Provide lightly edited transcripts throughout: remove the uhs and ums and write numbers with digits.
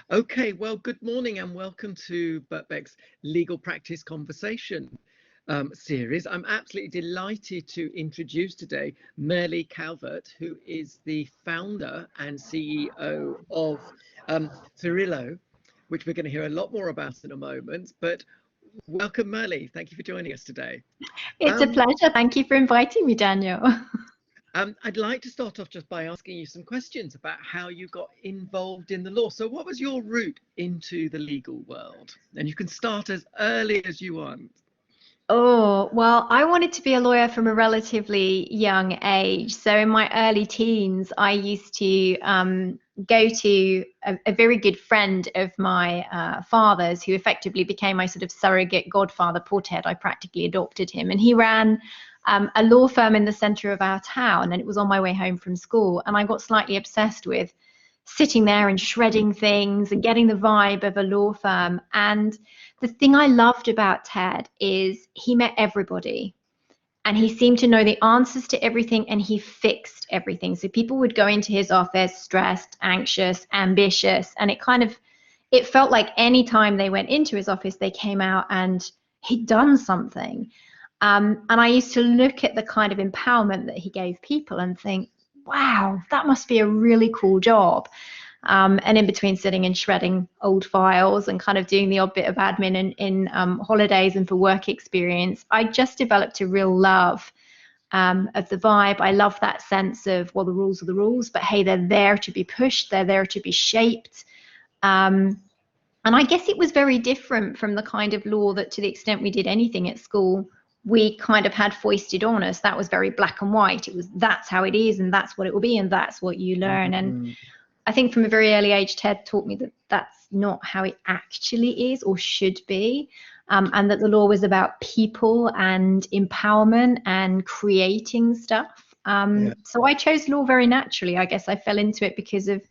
Okay, well, good morning and welcome to Birkbeck's Legal Practice Conversation series. I'm absolutely delighted to introduce today Merlie Calvert, who is the founder and CEO of Farillio, which we're going to hear a lot more about in a moment. But welcome, Merlie. Thank you for joining us today. It's a pleasure. Thank you for inviting me, Daniel. I'd like to start off just by asking you some questions about how you got involved in the law. So what was your route into the legal world? And you can start as early as you want. Oh, well, I wanted to be a lawyer from a relatively young age. So in my early teens, I used to go to a very good friend of my father's, who effectively became my sort of surrogate godfather, poor Ted. I practically adopted him. And he ran a law firm in the center of our town. And it was on my way home from school. And I got slightly obsessed with sitting there and shredding things and getting the vibe of a law firm. And the thing I loved about Ted is he met everybody and he seemed to know the answers to everything and he fixed everything. So people would go into his office stressed, anxious, ambitious, and it felt like any time they went into his office, they came out and he'd done something. And I used to look at the kind of empowerment that he gave people and think, wow, that must be a really cool job. And in between sitting and shredding old files and kind of doing the odd bit of admin in holidays and for work experience, I just developed a real love of the vibe. I love that sense of, well, the rules are the rules, but hey, they're there to be pushed, they're there to be shaped. And I guess it was very different from the kind of law that, to the extent we did anything at school, we kind of had foisted on us. That was very black and white. It was, that's how it is and that's what it will be and that's what you learn. And I think from a very early age, Ted taught me that that's not how it actually is or should be, and that the law was about people and empowerment and creating stuff. So I chose law very naturally. I guess I fell into it because of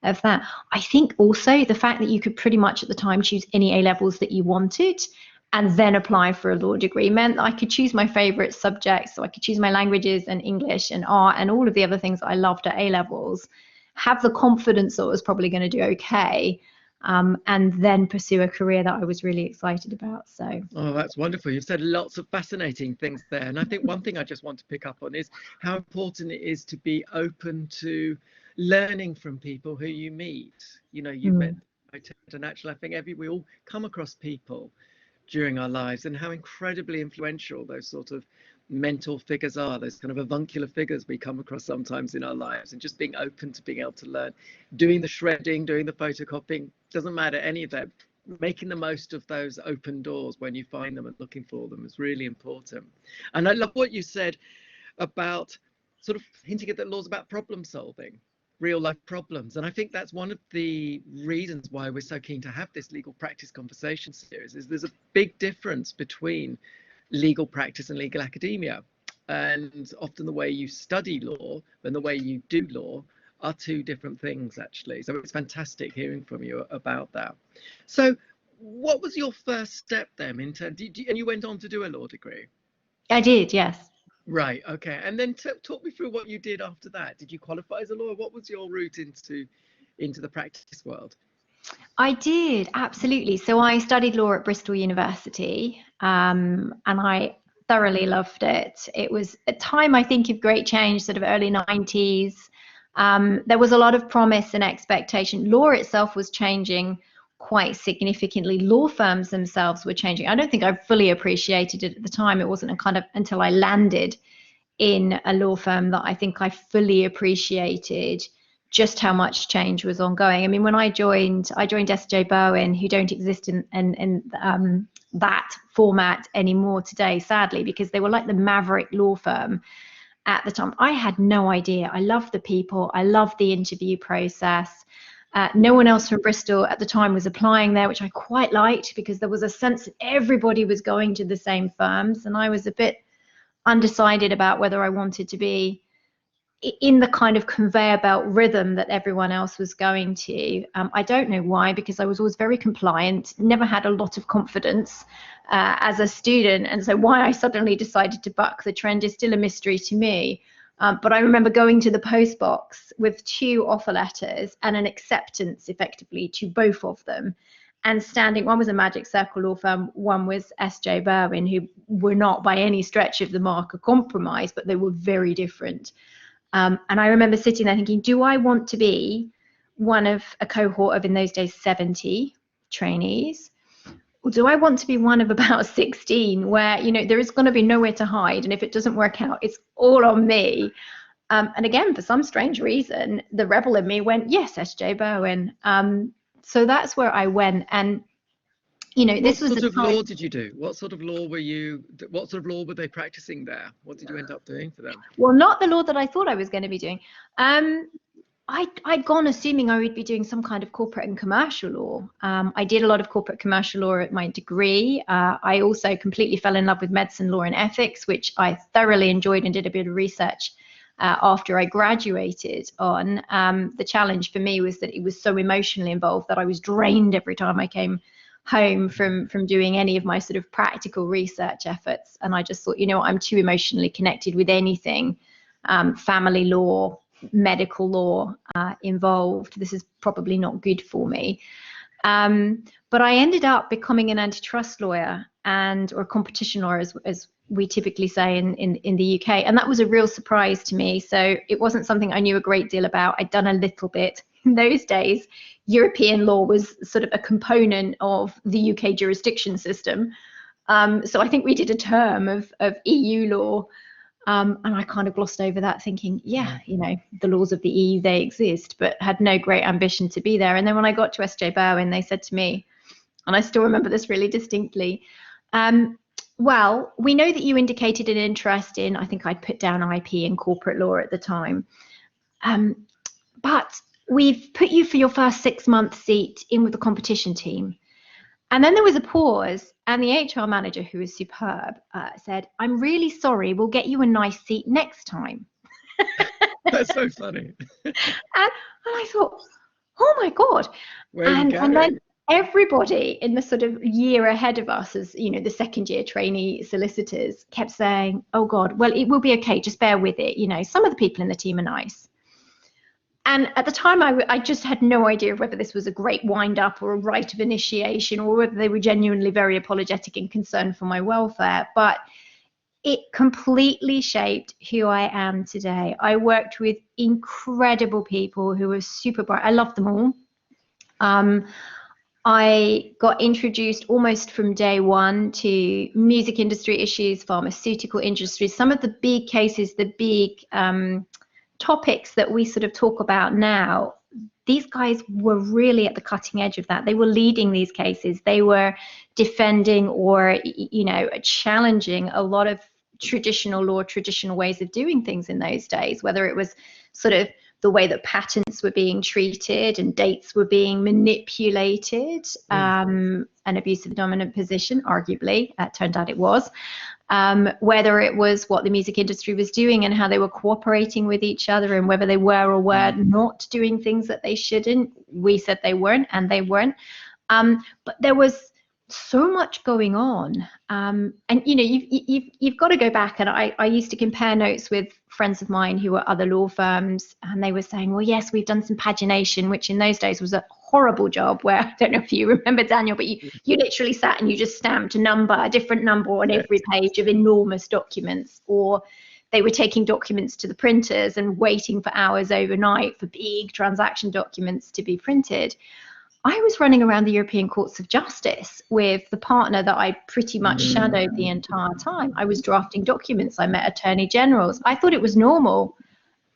that. I think also the fact that you could pretty much at the time choose any A levels that you wanted and then apply for a law degree meant that I could choose my favorite subjects. So I could choose my languages and English and art and all of the other things that I loved at A levels, have the confidence that I was probably going to do okay, and then pursue a career that I was really excited about. So, oh, that's wonderful. You've said lots of fascinating things there. And I think one thing I just want to pick up on is how important it is to be open to learning from people who you meet. You know, you've met and actually I think we all come across people during our lives and how incredibly influential those sort of mentor figures are, those kind of avuncular figures we come across sometimes in our lives, and just being open to being able to learn, doing the shredding, doing the photocopying, doesn't matter, any of that, making the most of those open doors when you find them and looking for them is really important. And I love what you said about sort of hinting at that law's about problem solving, real life problems. And I think that's one of the reasons why we're so keen to have this legal practice conversation series, is there's a big difference between legal practice and legal academia. And often the way you study law and the way you do law are two different things, actually. So it's fantastic hearing from you about that. So what was your first step then in terms, and you went on to do a law degree? I did, yes. Right, okay. And then talk me through what you did after that. Did you qualify as a lawyer? What was your route into the practice world? I did, absolutely. So I studied law at Bristol University, and I thoroughly loved it. It was a time, I think, of great change, sort of early 90s. There was a lot of promise and expectation. Law itself was changing quite significantly. Law firms themselves were changing. I don't think I fully appreciated it at the time. It wasn't until I landed in a law firm that I think I fully appreciated just how much change was ongoing. I mean, when I joined S.J. Bowen, who don't exist in that format anymore today, sadly, because they were like the maverick law firm at the time. I had no idea. I loved the people. I loved the interview process. No one else from Bristol at the time was applying there, which I quite liked, because there was a sense that everybody was going to the same firms, and I was a bit undecided about whether I wanted to be in the kind of conveyor belt rhythm that everyone else was going to. I don't know why, because I was always very compliant, never had a lot of confidence as a student, and so why I suddenly decided to buck the trend is still a mystery to me. But I remember going to the post box with 2 offer letters and an acceptance effectively to both of them, and standing, one was a Magic Circle law firm, one was S.J. Berwin, who were not by any stretch of the mark a compromise, but they were very different. And I remember sitting there thinking, do I want to be one of a cohort of, in those days, 70 trainees? Or do I want to be one of about 16 where, you know, there is going to be nowhere to hide, and if it doesn't work out, it's all on me? And again, for some strange reason, the rebel in me went, yes, S.J. Berwin. So that's where I went. And, you know, this was what sort the of time. law did you do? What sort of law were they practicing there? What did you end up doing for them? Well, not the law that I thought I was going to be doing. I'd gone assuming I would be doing some kind of corporate and commercial law. I did a lot of corporate commercial law at my degree. I also completely fell in love with medicine, law, and ethics, which I thoroughly enjoyed and did a bit of research after I graduated on. The challenge for me was that it was so emotionally involved that I was drained every time I came home from doing any of my sort of practical research efforts. And I just thought, you know, I'm too emotionally connected with anything family law, medical law involved. This is probably not good for me. But I ended up becoming an antitrust lawyer, or competition lawyer, as we typically say in the UK. And that was a real surprise to me. So it wasn't something I knew a great deal about. I'd done a little bit. In those days, European law was sort of a component of the UK jurisdiction system. So I think we did a term of EU law. And I kind of glossed over that thinking, yeah, you know, the laws of the EU, they exist, but had no great ambition to be there. And then when I got to S.J. Berwin, they said to me, and I still remember this really distinctly, well, we know that you indicated an interest in, I think I'd put down IP and corporate law at the time, but we've put you for your first 6-month seat in with the competition team. And then there was a pause, and the HR manager, who was superb, said, I'm really sorry, we'll get you a nice seat next time. That's so funny. and I thought, oh my God. Where are you going? And then everybody in the sort of year ahead of us, as you know, the second year trainee solicitors, kept saying, oh God, well, it will be okay, just bear with it. You know, some of the people in the team are nice. And at the time, I just had no idea of whether this was a great wind-up or a rite of initiation, or whether they were genuinely very apologetic and concerned for my welfare. But it completely shaped who I am today. I worked with incredible people who were super bright. I loved them all. I got introduced almost from day one to music industry issues, pharmaceutical industries, some of the big cases, the big topics that we sort of talk about now. These guys were really at the cutting edge of that. They were leading these cases. They were defending or, you know, challenging a lot of traditional law, traditional ways of doing things in those days, whether it was sort of the way that patents were being treated and dates were being manipulated, an abuse of dominant position, arguably, turned out it was, whether it was what the music industry was doing and how they were cooperating with each other, and whether they were or were not doing things that they shouldn't. We said they weren't, and they weren't. But there was so much going on, and you know, you've got to go back, and I used to compare notes with friends of mine who were other law firms, and they were saying, well, yes, we've done some pagination, which in those days was a horrible job, where, I don't know if you remember, Daniel, but you literally sat and you just stamped a different number on every page of enormous documents, or they were taking documents to the printers and waiting for hours overnight for big transaction documents to be printed. I was running around the European Courts of Justice with the partner that I pretty much shadowed the entire time. I was drafting documents. I met attorney generals. I thought it was normal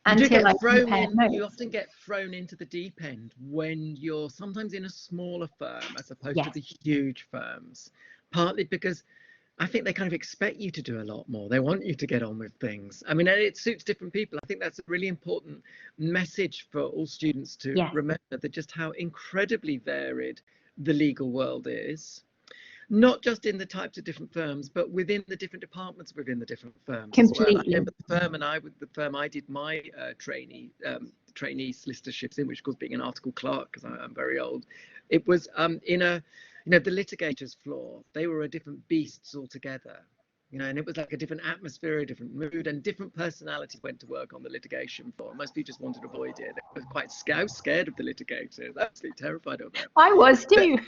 until I compared notes. You often get thrown into the deep end when you're sometimes in a smaller firm as opposed to the huge firms, partly because I think they kind of expect you to do a lot more. They want you to get on with things. I mean, it suits different people. I think that's a really important message for all students to remember, that just how incredibly varied the legal world is, not just in the types of different firms, but within the different departments within the different firms. Completely. As well. I remember the firm I did my trainee solicitorships in, which of course, being an article clerk, because I'm very old, it was in a, you know, the litigators' floor. They were a different beasts altogether. and it was like a different atmosphere, a different mood, and different personalities went to work on the litigation floor. Most people just wanted to avoid it. I was quite scared of the litigators, absolutely terrified of them. I was too.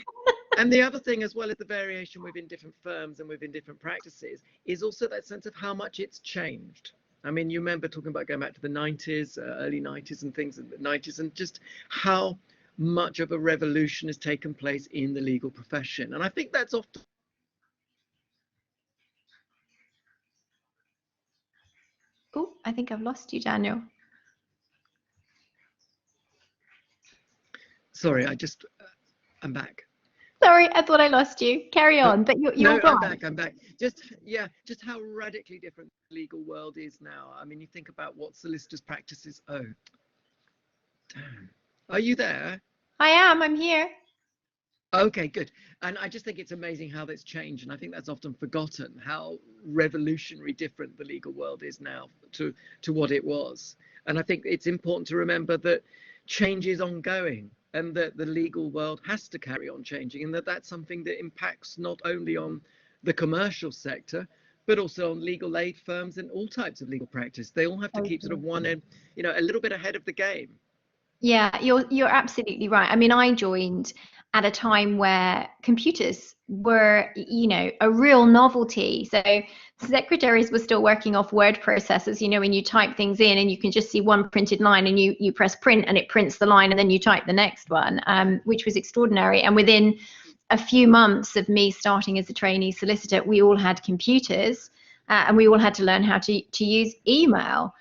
And the other thing, as well as the variation within different firms and within different practices, is also that sense of how much it's changed. I mean, you remember talking about going back to the 90s, early 90s and things in the 90s, and just how much of a revolution has taken place in the legal profession. And I think that's often... Oh, I think I've lost you, Daniel. Sorry, I'm back. Sorry, I thought I lost you. Carry on, but you're right. I'm back. Just how radically different the legal world is now. I mean, you think about what solicitors' practices. Oh, damn. Are you there? I am. I'm here. Okay, good. And I just think it's amazing how that's changed. And I think that's often forgotten, how revolutionary different the legal world is now to what it was. And I think it's important to remember that change is ongoing, and that the legal world has to carry on changing, and that's something that impacts not only on the commercial sector, but also on legal aid firms and all types of legal practice. They all have to keep sort of one end, a little bit ahead of the game. Yeah, you're absolutely right. I mean, I joined at a time where computers were, a real novelty. So secretaries were still working off word processors, when you type things in and you can just see one printed line, and you press print and it prints the line, and then you type the next one, which was extraordinary. And within a few months of me starting as a trainee solicitor, we all had computers, and we all had to learn how to use email.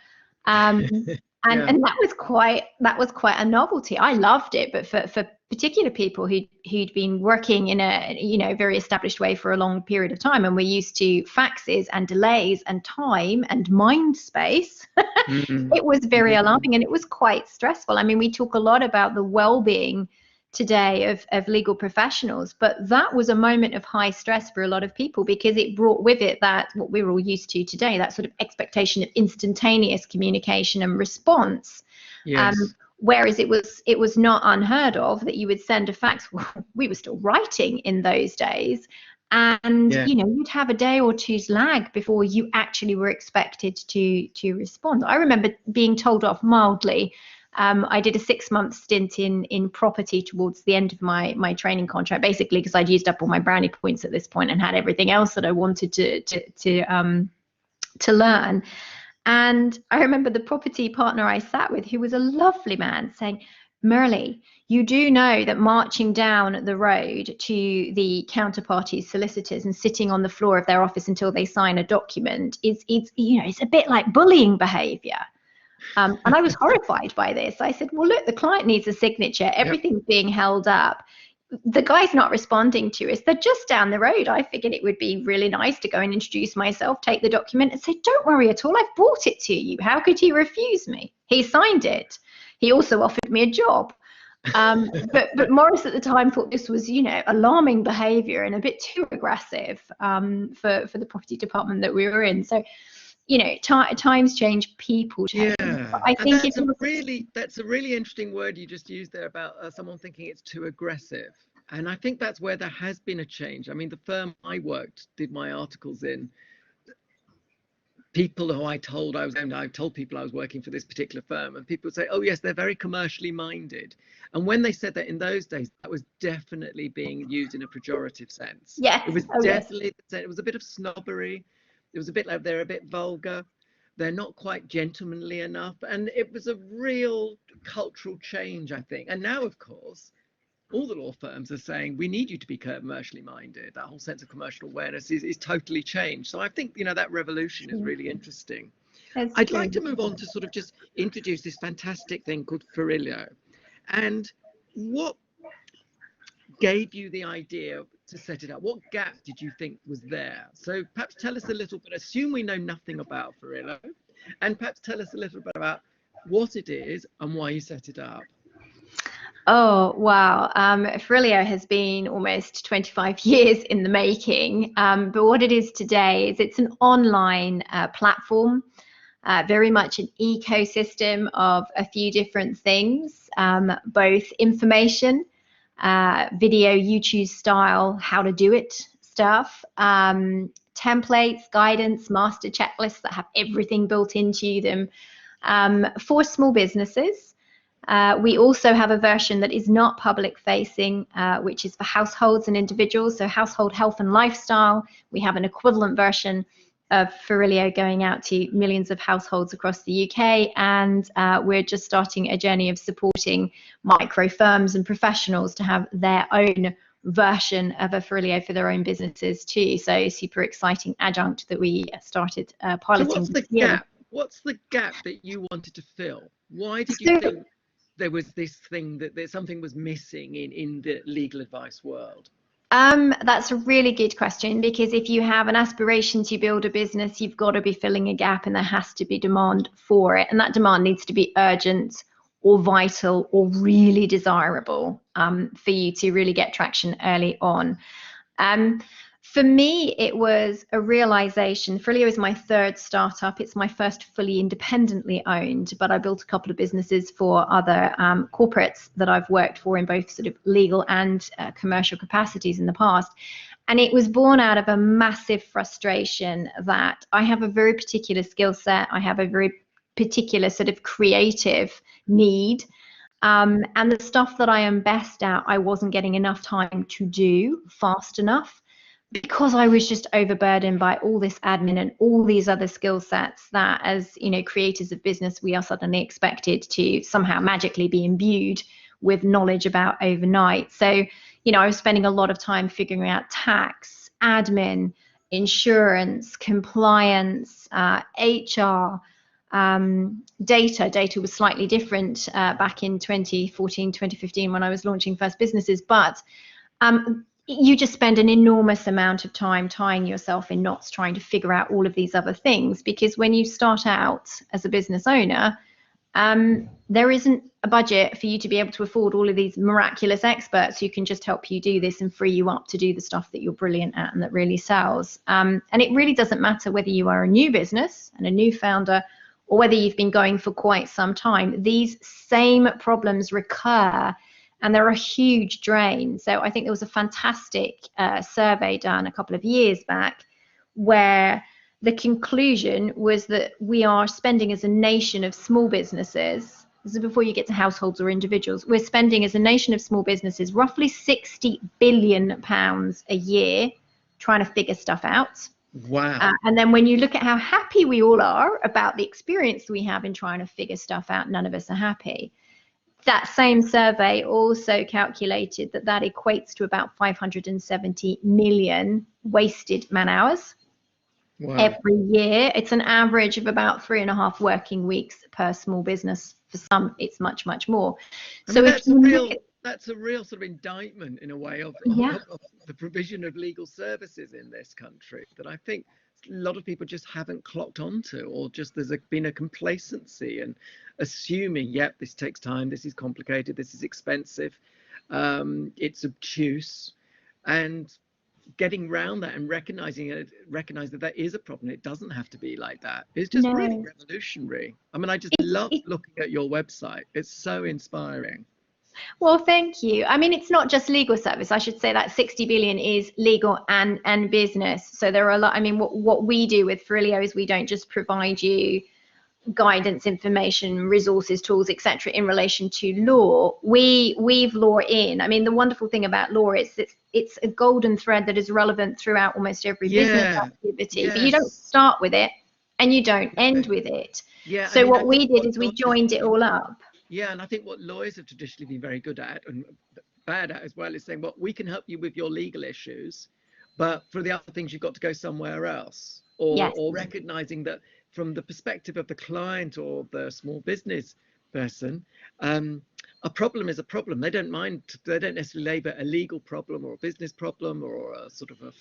And that was quite a novelty. I loved it, but for particular people who'd been working in a very established way for a long period of time, and we're used to faxes and delays and time and mind space, it was very alarming, and it was quite stressful. I mean, we talk a lot about the well-being today of legal professionals, but that was a moment of high stress for a lot of people, because it brought with it that what we're all used to today, that sort of expectation of instantaneous communication and response. Yes. Whereas it was not unheard of that you would send a fax. We were still writing in those days, and you'd have a day or two's lag before you actually were expected to respond. I remember being told off mildly. I did a 6-month stint in property towards the end of my training contract, basically because I'd used up all my brownie points at this point and had everything else that I wanted to learn. And I remember the property partner I sat with, who was a lovely man, saying, "Merlie, you do know that marching down the road to the counterparty's solicitors and sitting on the floor of their office until they sign a document it's a bit like bullying behavior." And I was horrified by this. I said, well, look, the client needs a signature. Everything's being held up. The guy's not responding to us. They're just down the road. I figured it would be really nice to go and introduce myself, take the document and say, "Don't worry at all. I've brought it to you. How could he refuse me?" He signed it. He also offered me a job. But Morris at the time thought this was, alarming behavior and a bit too aggressive for the property department that we were in. So, times change, people change. But I think that's a really interesting word you just used there about someone thinking it's too aggressive. And I think that's where there has been a change. I mean, the firm I did my articles in, people who I told people I was working for this particular firm, and people would say, "Oh yes, they're very commercially minded." And when they said that in those days, that was definitely being used in a pejorative sense. Yeah, it was definitely. It was a bit of snobbery. It was a bit like they're a bit vulgar, they're not quite gentlemanly enough, and it was a real cultural change, I think. And now, of course, all the law firms are saying we need you to be commercially minded. That whole sense of commercial awareness is totally changed. So I think that revolution is really interesting. I'd like to move on to sort of just introduce this fantastic thing called Farillio, and what gave you the idea to set it up? What gap did you think was there? So perhaps tell us a little bit, assume we know nothing about Farillio, and perhaps tell us a little bit about what it is and why you set it up. Oh, wow. Farillio has been almost 25 years in the making, but what it is today is it's an online platform, very much an ecosystem of a few different things, both information, video, YouTube style, how to do it stuff, templates, guidance, master checklists that have everything built into them for small businesses. We also have a version that is not public facing, which is for households and individuals, so household health and lifestyle. We have an equivalent version of Farillio going out to millions of households across the UK, and we're just starting a journey of supporting micro firms and professionals to have their own version of a Farillio for their own businesses too. So super exciting adjunct that we started piloting. So what's the gap? What's the gap that you wanted to fill? Why did you think there was this thing that something was missing in the legal advice world? That's a really good question, because if you have an aspiration to build a business, you've got to be filling a gap, and there has to be demand for it. And that demand needs to be urgent or vital or really desirable for you to really get traction early on. For me, it was a realization. Farillio is my third startup. It's my first fully independently owned, but I built a couple of businesses for other corporates that I've worked for in both sort of legal and commercial capacities in the past. And it was born out of a massive frustration that I have a very particular skill set. I have a very particular sort of creative need. And the stuff that I am best at, I wasn't getting enough time to do fast enough, because I was just overburdened by all this admin and all these other skill sets that, as you know, creators of business, we are suddenly expected to somehow magically be imbued with knowledge about overnight. So, you know, I was spending a lot of time figuring out tax, admin, insurance, compliance, HR, data was slightly different back in 2014, 2015 when I was launching first businesses, but you just spend an enormous amount of time tying yourself in knots trying to figure out all of these other things, because when you start out as a business owner, there isn't a budget for you to be able to afford all of these miraculous experts who can just help you do this and free you up to do the stuff that you're brilliant at and that really sells. And it really doesn't matter whether you are a new business and a new founder or whether you've been going for quite some time. These same problems recur, and they're a huge drain. So I think there was a fantastic survey done a couple of years back where the conclusion was that we are spending as a nation of small businesses, this is before you get to households or individuals, we're spending as a nation of small businesses roughly £60 billion a year trying to figure stuff out. Wow. And then when you look at how happy we all are about the experience we have in trying to figure stuff out, none of us are happy. That same survey also calculated that that equates to about 570 million wasted man hours. Wow. Every year. It's an average of about 3.5 working weeks per small business. For some, it's much, much more. So that's a real sort of indictment in a way of the provision of legal services in this country that I think a lot of people just haven't clocked onto, or just there's been a complacency and assuming, yep, this takes time, this is complicated, this is expensive, it's obtuse, and getting around that and recognize that that is a problem. It doesn't have to be like that. It's just really revolutionary. I mean, I just love looking at your website. It's so inspiring. Well, thank you. I mean, it's not just legal service. I should say that 60 billion is legal and business. So there are a lot. I mean, what we do with Farillio is we don't just provide you guidance, information, resources, tools, etc. in relation to law. We weave law in. I mean, the wonderful thing about law is that it's a golden thread that is relevant throughout almost every business activity. But you don't start with it and you don't end with it. So what we did is we joined it all up. Yeah, and I think what lawyers have traditionally been very good at and bad at as well is saying, well, we can help you with your legal issues, but for the other things, you've got to go somewhere else. Or recognizing that from the perspective of the client or the small business person, a problem is a problem. They don't necessarily label a legal problem or a business problem or a sort of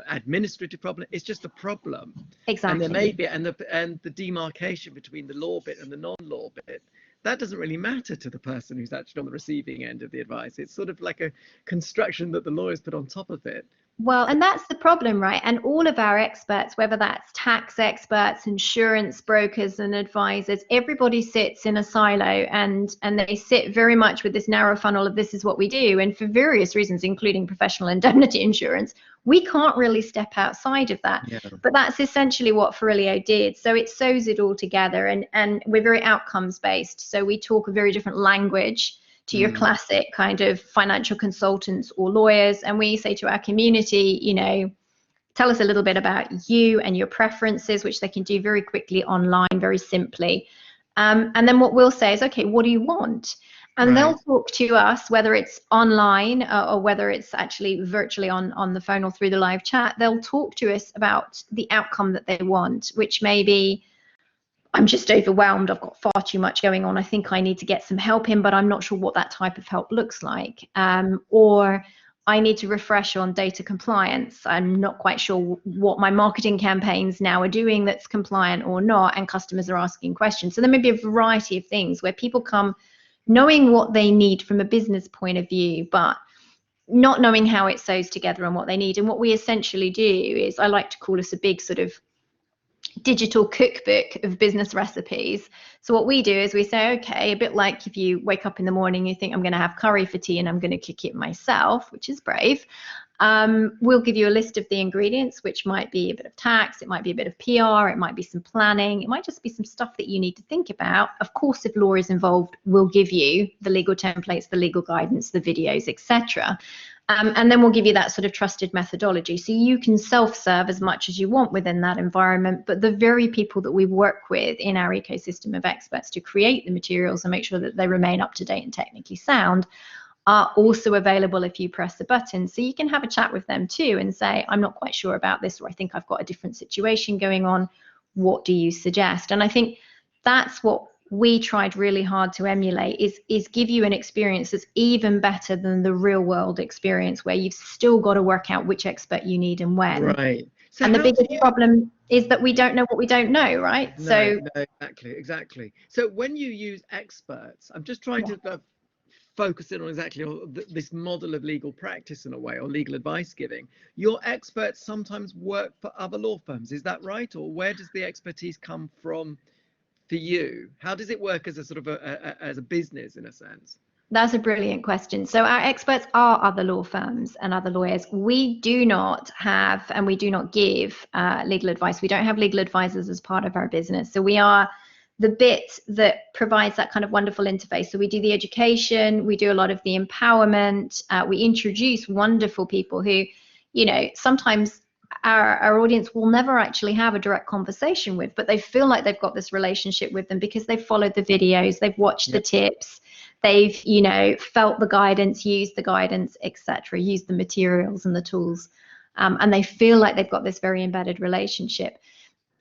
administrative problem. It's just a problem. Exactly. And there may be, and the demarcation between the law bit and the non-law bit, that doesn't really matter to the person who's actually on the receiving end of the advice. It's sort of like a construction that the lawyers put on top of it. Well, and that's the problem, right? And all of our experts, whether that's tax experts, insurance brokers and advisors, everybody sits in a silo, and they sit very much with this narrow funnel of this is what we do. And for various reasons, including professional indemnity insurance, we can't really step outside of that. Yeah. But that's essentially what Farillio did. So it sews it all together, and we're very outcomes based. So we talk a very different language to your classic kind of financial consultants or lawyers. And we say to our community, you know, tell us a little bit about you and your preferences, which they can do very quickly online, very simply. And then what we'll say is, okay, what do you want? And they'll talk to us, whether it's online or whether it's actually virtually on the phone or through the live chat. They'll talk to us about the outcome that they want, which may be, I'm just overwhelmed, I've got far too much going on, I think I need to get some help in, but I'm not sure what that type of help looks like. Or I need to refresh on data compliance. I'm not quite sure what my marketing campaigns now are doing that's compliant or not, and customers are asking questions. So there may be a variety of things where people come knowing what they need from a business point of view, but not knowing how it sews together and what they need. And what we essentially do is, I like to call us a big sort of digital cookbook of business recipes. So what we do is we say, okay, a bit like if you wake up in the morning, you think I'm going to have curry for tea and I'm going to cook it myself, which is brave. We'll give you a list of the ingredients, which might be a bit of tax, it might be a bit of PR, it might be some planning, it might just be some stuff that you need to think about. Of course, if law is involved, we'll give you the legal templates, the legal guidance, the videos, etc. And then we'll give you that sort of trusted methodology. So you can self-serve as much as you want within that environment, but the very people that we work with in our ecosystem of experts to create the materials and make sure that they remain up to date and technically sound are also available if you press the button. So you can have a chat with them too and say, I'm not quite sure about this, or I think I've got a different situation going on. What do you suggest? And I think that's what we tried really hard to emulate, is give you an experience that's even better than the real world experience, where you've still got to work out which expert you need and when. Right. So and the biggest problem is that we don't know what we don't know, right? No, exactly. So when you use experts, I'm just trying to focus in on exactly this model of legal practice in a way, or legal advice giving. Your experts sometimes work for other law firms, is that right? Or where does the expertise come from for you? How does it work as a sort of as a business in a sense? That's a brilliant question. So our experts are other law firms and other lawyers. We do not have, and we do not give legal advice. We don't have legal advisors as part of our business. So we are the bit that provides that kind of wonderful interface. So we do the education, we do a lot of the empowerment, we introduce wonderful people who, you know, sometimes our audience will never actually have a direct conversation with, but they feel like they've got this relationship with them because they've followed the videos, they've watched the tips, they've, you know, felt the guidance, used the guidance, etc., used the materials and the tools, and they feel like they've got this very embedded relationship.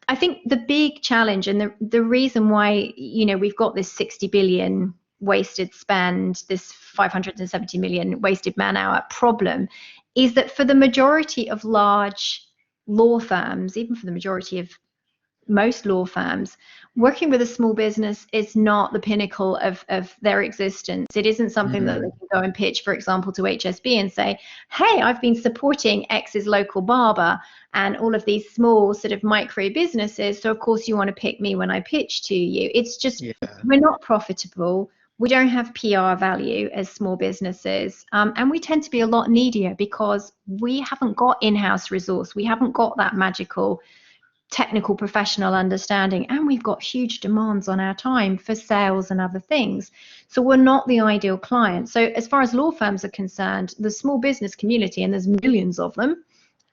I think the big challenge, and the reason why, you know, we've got this 60 billion wasted spend, this 570 million wasted man-hour problem, is that for the majority of large law firms, even for the majority of most law firms, working with a small business is not the pinnacle of their existence. It isn't something that they can go and pitch, for example, to HSB and say, hey, I've been supporting X's local barber and all of these small sort of micro businesses, so of course you want to pick me when I pitch to you. It's just, we're not profitable. We don't have PR value as small businesses, and we tend to be a lot needier because we haven't got in-house resource. We haven't got that magical technical professional understanding, and we've got huge demands on our time for sales and other things. So we're not the ideal client. So as far as law firms are concerned, the small business community, and there's millions of them,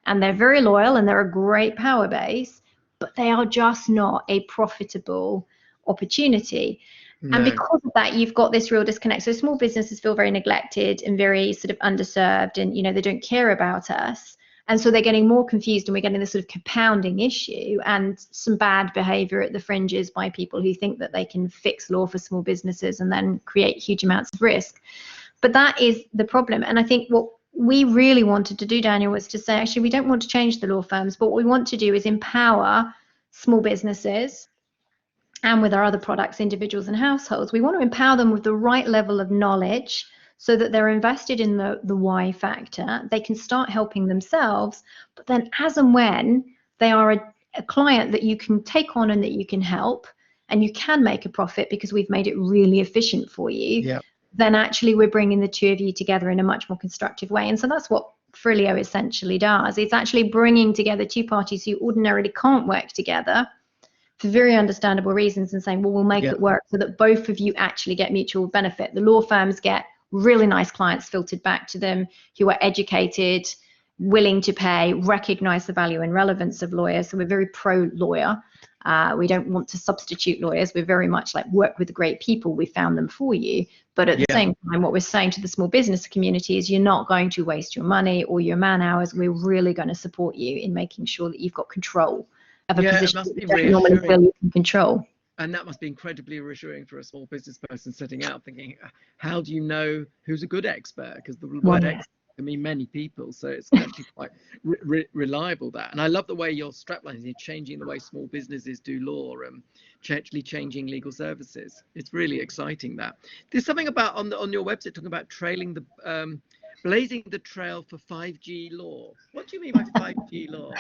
and they're very loyal and they're a great power base, but they are just not a profitable opportunity. No. And because of that, you've got this real disconnect. So small businesses feel very neglected and very sort of underserved, and, you know, they don't care about us. And so they're getting more confused, and we're getting this sort of compounding issue and some bad behavior at the fringes by people who think that they can fix law for small businesses and then create huge amounts of risk. But that is the problem. And I think what we really wanted to do, Daniel, was to say, actually, we don't want to change the law firms, but what we want to do is empower small businesses, and with our other products, individuals and households, we want to empower them with the right level of knowledge so that they're invested in the why factor. They can start helping themselves, but then as and when they are a client that you can take on and that you can help, and you can make a profit because we've made it really efficient for you, Yeah. then actually we're bringing the two of you together in a much more constructive way. And so that's what Farillio essentially does. It's actually bringing together two parties who ordinarily can't work together for very understandable reasons, and saying, well, we'll make it work so that both of you actually get mutual benefit. The law firms get really nice clients filtered back to them who are educated, willing to pay, recognize the value and relevance of lawyers. So we're very pro-lawyer. We don't want to substitute lawyers. We're very much like, work with the great people. We found them for you. But at the same time, what we're saying to the small business community is, you're not going to waste your money or your man hours. We're really going to support you in making sure that you've got control of a position that you don't normally feel you can control. And that must be incredibly reassuring for a small business person setting out, thinking, how do you know who's a good expert? Because the word expert can mean many people, so it's actually quite reliable, that. And I love the way your strapline is, you're changing the way small businesses do law, actually changing legal services. It's really exciting. That there's something about on your website talking about trailing the blazing the trail for 5G law. What do you mean by 5G law?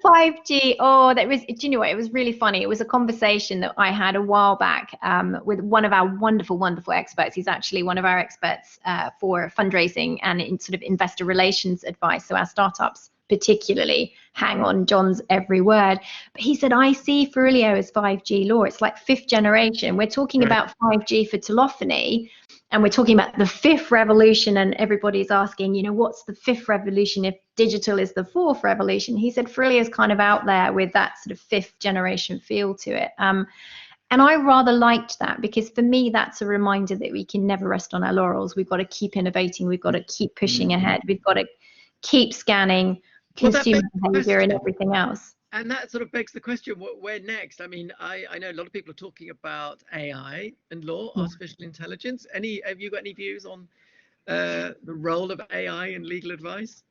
5G, oh, that was, do you know what, it was really funny. It was a conversation that I had a while back with one of our wonderful experts. He's actually one of our experts for fundraising and in sort of investor relations advice. So our startups particularly hang on John's every word. But he said, I see Farillio as 5G law. It's like 5th generation. We're talking about 5G for telephony, and we're talking about the 5th revolution, and everybody's asking, you know, what's the 5th revolution if digital is the 4th revolution? He said Farillio is kind of out there with that sort of 5th generation feel to it. And I rather liked that, because for me, that's a reminder that we can never rest on our laurels. We've got to keep innovating. We've got to keep pushing ahead. We've got to keep scanning consumer behavior and everything else. And that sort of begs the question, where next? I mean, I know a lot of people are talking about AI and law, artificial intelligence. Have you got any views on the role of AI in legal advice?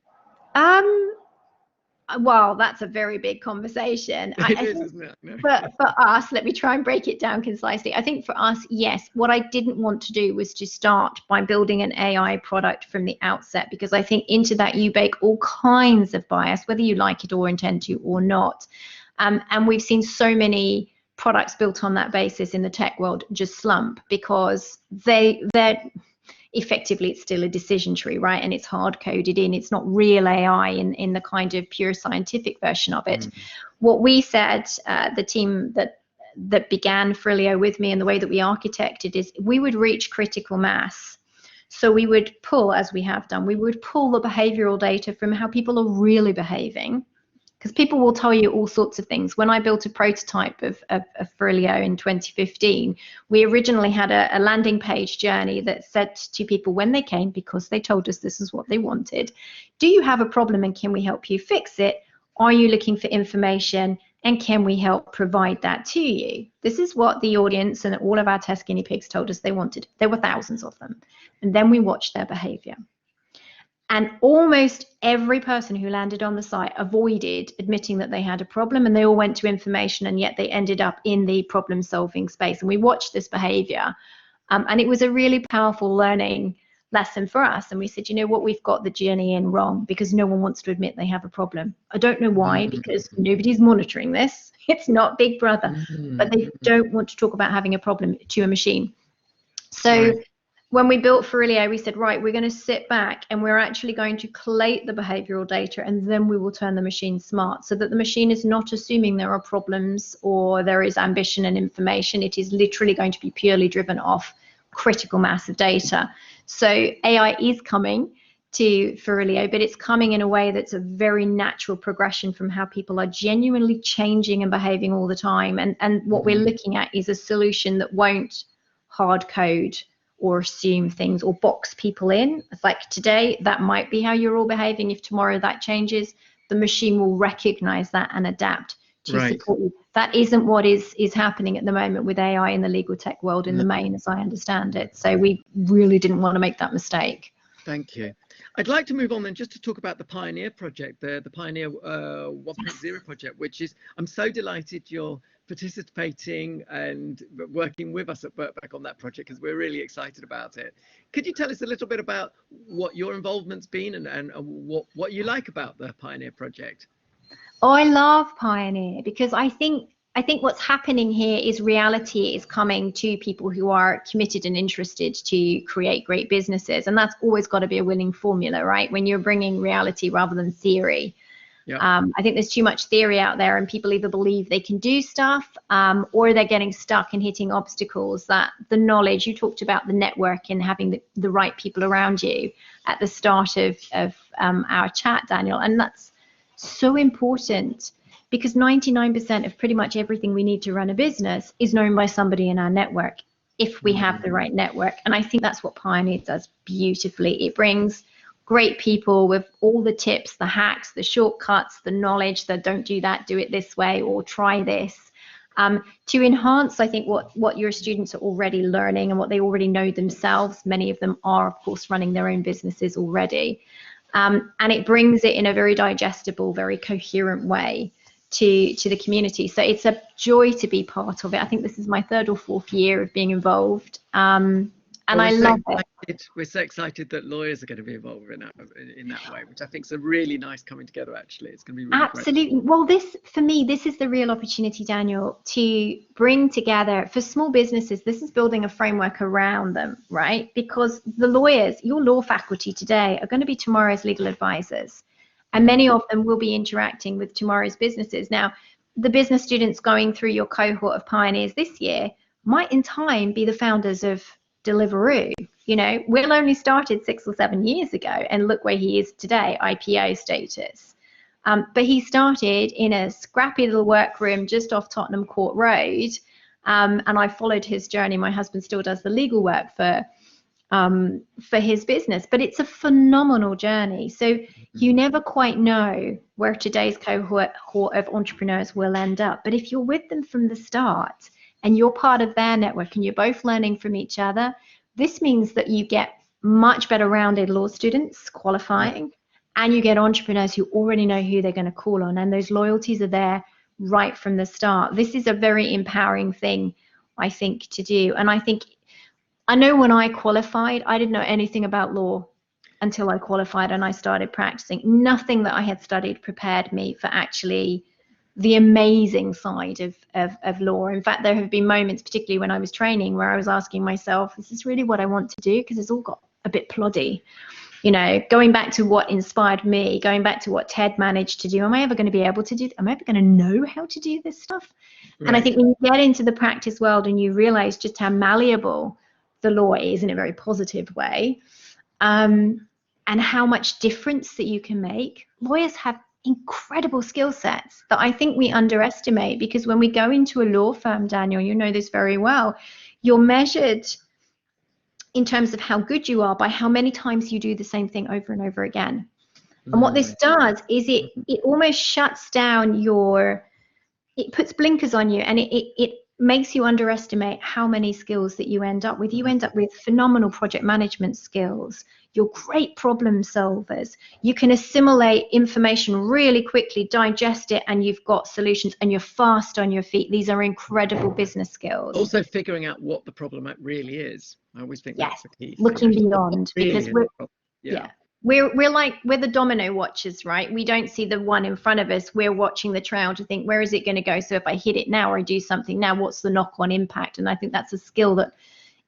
Well, that's a very big conversation. It is, isn't it? No. But for us, let me try and break it down concisely. I think for us, yes, what I didn't want to do was to start by building an AI product from the outset, because I think into that you bake all kinds of bias, whether you like it or intend to or not. And we've seen so many products built on that basis in the tech world just slump, because they're effectively, it's still a decision tree, right? And it's hard coded in. It's not real AI in the kind of pure scientific version of it. What we said, the team that began Farillio with me, and the way that we architected, is we would reach critical mass. So we would pull, as we have done, we would pull the behavioral data from how people are really behaving. Because people will tell you all sorts of things. When I built a prototype of Farillio in 2015, we originally had a landing page journey that said to people when they came, because they told us this is what they wanted, do you have a problem and can we help you fix it? Are you looking for information and can we help provide that to you? This is what the audience and all of our test guinea pigs told us they wanted. There were thousands of them. And then we watched their behavior. And almost every person who landed on the site avoided admitting that they had a problem, and they all went to information, and yet they ended up in the problem solving space. And we watched this behavior, and it was a really powerful learning lesson for us. And we said, you know what, we've got the journey in wrong, because no one wants to admit they have a problem. I don't know why, because nobody's monitoring this. It's not Big Brother, but they don't want to talk about having a problem to a machine. So when we built Farillio, we said, right, we're going to sit back and we're actually going to collate the behavioral data, and then we will turn the machine smart, so that the machine is not assuming there are problems or there is ambition and information. It is literally going to be purely driven off critical mass of data. So AI is coming to Farillio, but it's coming in a way that's a very natural progression from how people are genuinely changing and behaving all the time. And what we're looking at is a solution that won't hard code or assume things or box people in. It's like today, that might be how you're all behaving. If tomorrow that changes, the machine will recognize that and adapt to support you. That isn't what is happening at the moment with AI in the legal tech world in the main, as I understand it. So we really didn't want to make that mistake. Thank you. I'd like to move on then just to talk about the Pioneer project, the Pioneer 1.0 project, which is, I'm so delighted you're participating and working with us at Birkbeck on that project, because we're really excited about it. Could you tell us a little bit about what your involvement's been and what you like about the Pioneer project? Oh, I love Pioneer because I think what's happening here is reality is coming to people who are committed and interested to create great businesses, and that's always got to be a winning formula, right? When you're bringing reality rather than theory. Yeah. I think there's too much theory out there, and people either believe they can do stuff or they're getting stuck and hitting obstacles. That the knowledge, you talked about the network and having the right people around you at the start of our chat, Daniel, and that's so important because 99% of pretty much everything we need to run a business is known by somebody in our network if we have the right network. And I think that's what Pioneer does beautifully. It brings great people with all the tips, the hacks, the shortcuts, the knowledge that don't do that, do it this way, or try this, to enhance, I think, what your students are already learning and what they already know themselves. Many of them are, of course, running their own businesses already. And it brings it in a very digestible, very coherent way to the community. So it's a joy to be part of it. I think this is my 3rd or 4th year of being involved. And I love it. We're so excited that lawyers are going to be involved in that way, which I think is a really nice coming together, actually. It's going to be really absolutely great. Well, for me, this is the real opportunity, Daniel, to bring together, for small businesses, this is building a framework around them, right? Because the lawyers, your law faculty today, are going to be tomorrow's legal advisors. And many of them will be interacting with tomorrow's businesses. Now, the business students going through your cohort of pioneers this year might in time be the founders of Deliveroo. You know, Will only started 6 or 7 years ago, and look where he is today, IPO status. But he started in a scrappy little workroom just off Tottenham Court Road, and I followed his journey. My husband still does the legal work for his business, but it's a phenomenal journey. So you never quite know where today's cohort of entrepreneurs will end up. But if you're with them from the start and you're part of their network and you're both learning from each other, this means that you get much better rounded law students qualifying, and you get entrepreneurs who already know who they're going to call on, and those loyalties are there right from the start. This is a very empowering thing, I think, to do. And I know when I qualified, I didn't know anything about law until I qualified and I started practicing. Nothing that I had studied prepared me for actually the amazing side of law. In fact, there have been moments, particularly when I was training, where I was asking myself, is this really what I want to do? Because it's all got a bit ploddy. You know, going back to what inspired me, going back to what Ted managed to do, am I ever going to be able to do, am I ever going to know how to do this stuff? Right. And I think when you get into the practice world and you realize just how malleable the law is in a very positive way, and how much difference that you can make, lawyers have incredible skill sets that I think we underestimate, because when we go into a law firm, Daniel, you know this very well, you're measured in terms of how good you are by how many times you do the same thing over and over again. And what this does is it almost shuts down it puts blinkers on you, and it makes you underestimate how many skills that you end up with. You end up with phenomenal project management skills. You're great problem solvers. You can assimilate information really quickly, digest it, and you've got solutions, and you're fast on your feet. These are incredible business skills. Also figuring out what the problem really is. I always think that's the key. Looking beyond, because we're the domino watchers, right? We don't see the one in front of us. We're watching the trail to think, where is it going to go? So if I hit it now or I do something now, what's the knock-on impact? And I think that's a skill that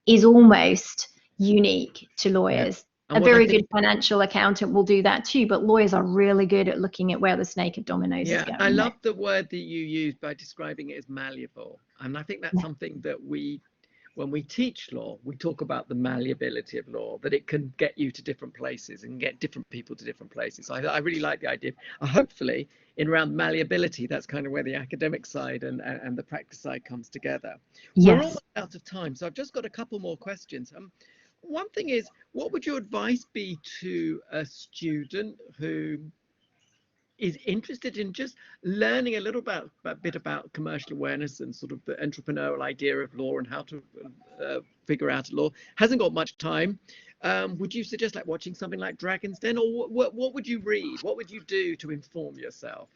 is almost unique to lawyers. A very good financial accountant will do that too, but lawyers are really good at looking at where the snake of dominoes is going. I love the word that you used by describing it as malleable. And I think that's something that when we teach law, we talk about the malleability of law, that it can get you to different places and get different people to different places. I really like the idea. Hopefully, in around malleability, that's kind of where the academic side and the practice side comes together. Yes. We're almost out of time, so I've just got a couple more questions. One thing is, what would your advice be to a student who is interested in just learning a little bit about commercial awareness and sort of the entrepreneurial idea of law and how to figure out law, hasn't got much time? Would you suggest like watching something like Dragon's Den, or what would you read? What would you do to inform yourself?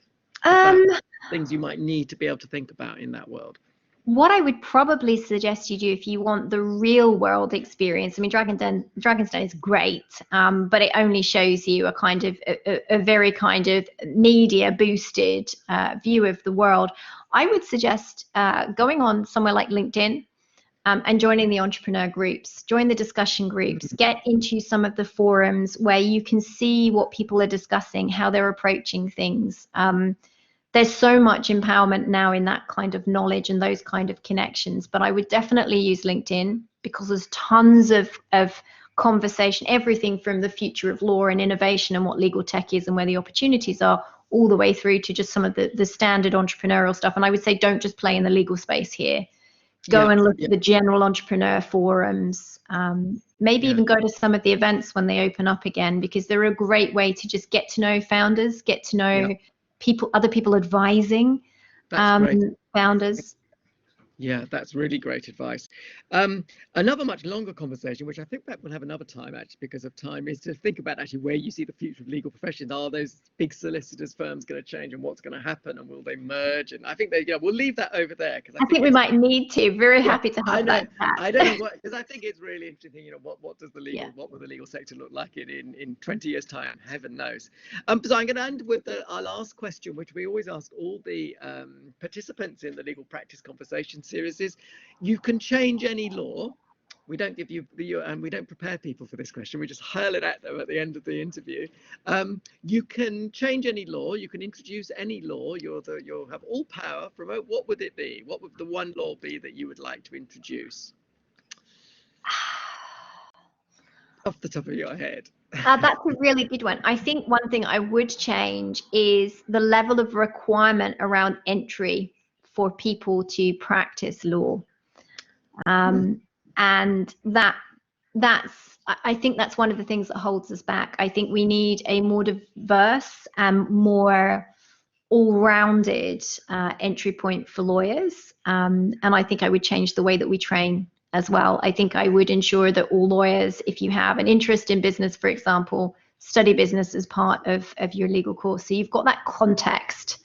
about things you might need to be able to think about in that world? What I would probably suggest you do if you want the real world experience, I mean, Dragon's Den is great, but it only shows you a kind of a very kind of media boosted view of the world. I would suggest going on somewhere like LinkedIn and joining the entrepreneur groups, join the discussion groups, get into some of the forums where you can see what people are discussing, how they're approaching things. There's so much empowerment now in that kind of knowledge and those kind of connections, but I would definitely use LinkedIn because there's tons of conversation, everything from the future of law and innovation and what legal tech is and where the opportunities are, all the way through to just some of the standard entrepreneurial stuff. And I would say don't just play in the legal space here. Go and look at the general entrepreneur forums, maybe even go to some of the events when they open up again, because they're a great way to just get to know founders, get to know people, other people advising founders. Yeah, that's really great advice. Another much longer conversation, which I think that we'll have another time actually because of time, is to think about actually where you see the future of legal professions. Are those big solicitors firms going to change, and what's going to happen, and will they merge? And I think we'll leave that over there because I think we might need to. Very happy to have that chat. I don't know because I think it's really interesting. You know, what does the legal what will the legal sector look like in 20 years' time? Heaven knows. So I'm going to end with our last question, which we always ask all the participants in the legal practice conversation series is, you can change any law. We don't give you and we don't prepare people for this question. We just hurl it at them at the end of the interview. You can change any law. You can introduce any law. You'll have all power. Promote. What would it be? What would the one law be that you would like to introduce? Off the top of your head. That's a really good one. I think one thing I would change is the level of requirement around entry for people to practice law. And I think that's one of the things that holds us back. I think we need a more diverse and more all-rounded entry point for lawyers. And I think I would change the way that we train as well. I think I would ensure that all lawyers, if you have an interest in business, for example, study business as part of your legal course. So you've got that context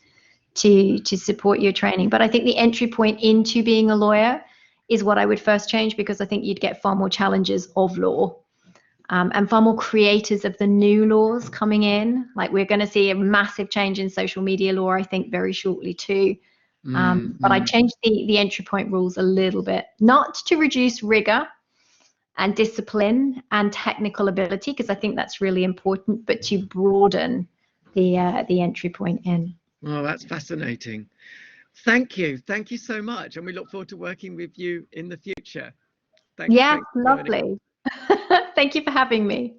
to support your training. But I think the entry point into being a lawyer is what I would first change, because I think you'd get far more challenges of law and far more creators of the new laws coming in. Like, we're going to see a massive change in social media law, I think, very shortly too. But I changed the entry point rules a little bit, not to reduce rigor and discipline and technical ability, because I think that's really important, but to broaden the entry point in. Oh, that's fascinating. Thank you so much, and we look forward to working with you in the future. Thanks lovely. Thank you for having me.